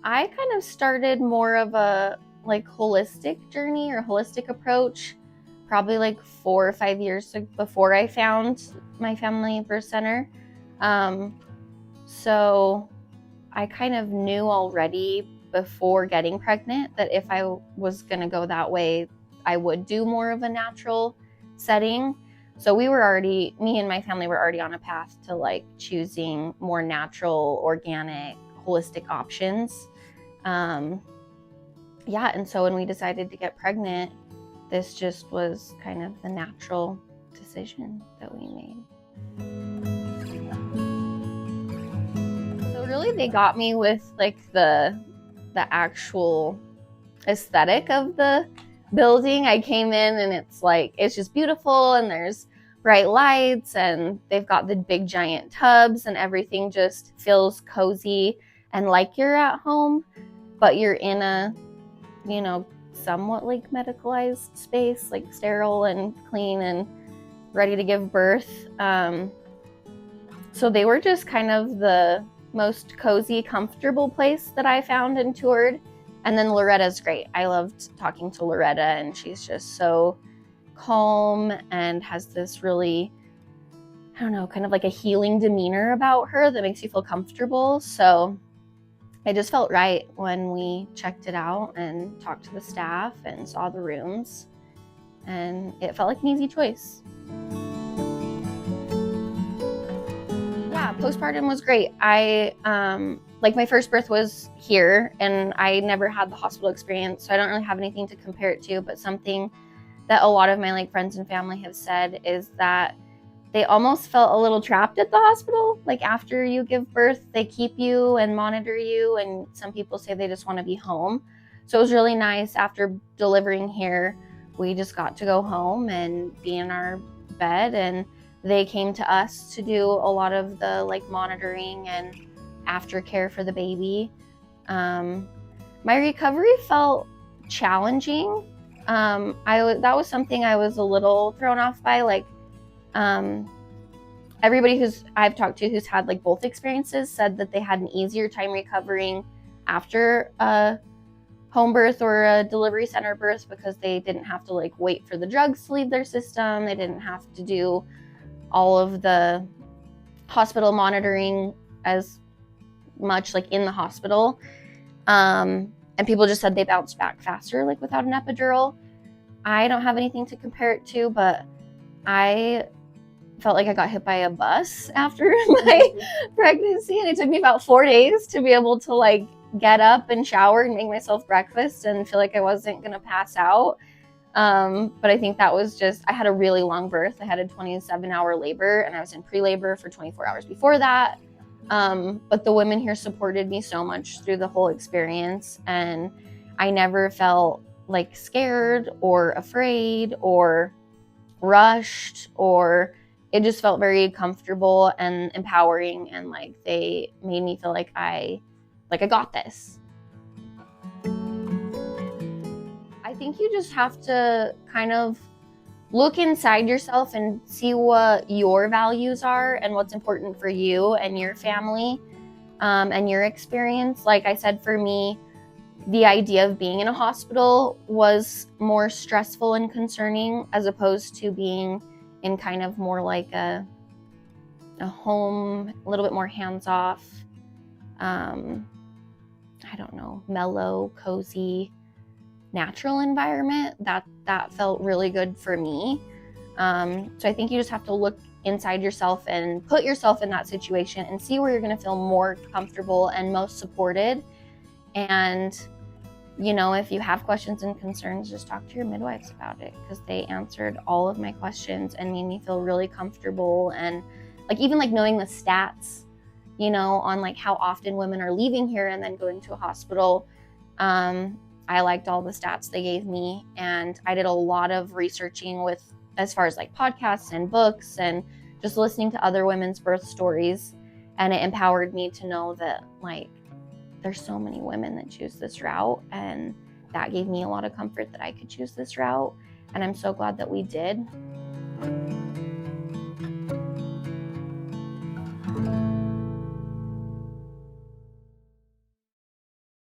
I kind of started more of a holistic journey or holistic approach probably 4 or 5 years before I found my family birth center. So I kind of knew already before getting pregnant that if I was going to go that way, I would do more of a natural setting. So me and my family were already on a path to choosing more natural, organic, holistic options. And so when we decided to get pregnant, this just was kind of the natural decision that we made. So really they got me with the actual aesthetic of the building. I came in and it's just beautiful, and there's bright lights, and they've got the big giant tubs, and everything just feels cozy and like you're at home, but you're in a, somewhat medicalized space, sterile and clean and ready to give birth. So they were just kind of the most cozy, comfortable place that I found and toured. And then Loretta's great. I loved talking to Loretta, and she's just so calm and has this really, kind of a healing demeanor about her that makes you feel comfortable. So it just felt right when we checked it out and talked to the staff and saw the rooms, and it felt like an easy choice. Yeah, postpartum was great. I my first birth was here, and I never had the hospital experience, so I don't really have anything to compare it to, but something that a lot of my friends and family have said is that they almost felt a little trapped at the hospital. After you give birth, they keep you and monitor you, and some people say they just want to be home. So it was really nice. After delivering here, we just got to go home and be in our bed, and they came to us to do a lot of the monitoring and aftercare for the baby. My recovery felt challenging. That was something I was a little thrown off by. Everybody I've talked to who's had both experiences said that they had an easier time recovering after a home birth or a delivery center birth because they didn't have to wait for the drugs to leave their system. They didn't have to do all of the hospital monitoring as much in the hospital. And people just said they bounced back faster without an epidural. I don't have anything to compare it to, but I felt like I got hit by a bus after my pregnancy, and it took me about 4 days to be able to get up and shower and make myself breakfast and feel like I wasn't gonna pass out. But I think that was I had a really long birth. I had a 27-hour labor, and I was in pre-labor for 24 hours before that. But the women here supported me so much through the whole experience, and I never felt scared or afraid or rushed, or it just felt very comfortable and empowering, and they made me feel like I got this. I think you just have to kind of look inside yourself and see what your values are and what's important for you and your family, and your experience. Like I said, for me, the idea of being in a hospital was more stressful and concerning, as opposed to being in kind of more a home, a little bit more hands-off, mellow, cozy, natural environment. That felt really good for me. So I think you just have to look inside yourself and put yourself in that situation and see where you're going to feel more comfortable and most supported. And if you have questions and concerns, just talk to your midwives about it, because they answered all of my questions and made me feel really comfortable. And even knowing the stats, on how often women are leaving here and then going to a hospital. I liked all the stats they gave me, and I did a lot of researching as far as podcasts and books and just listening to other women's birth stories. And it empowered me to know that there's so many women that choose this route, and that gave me a lot of comfort that I could choose this route. And I'm so glad that we did.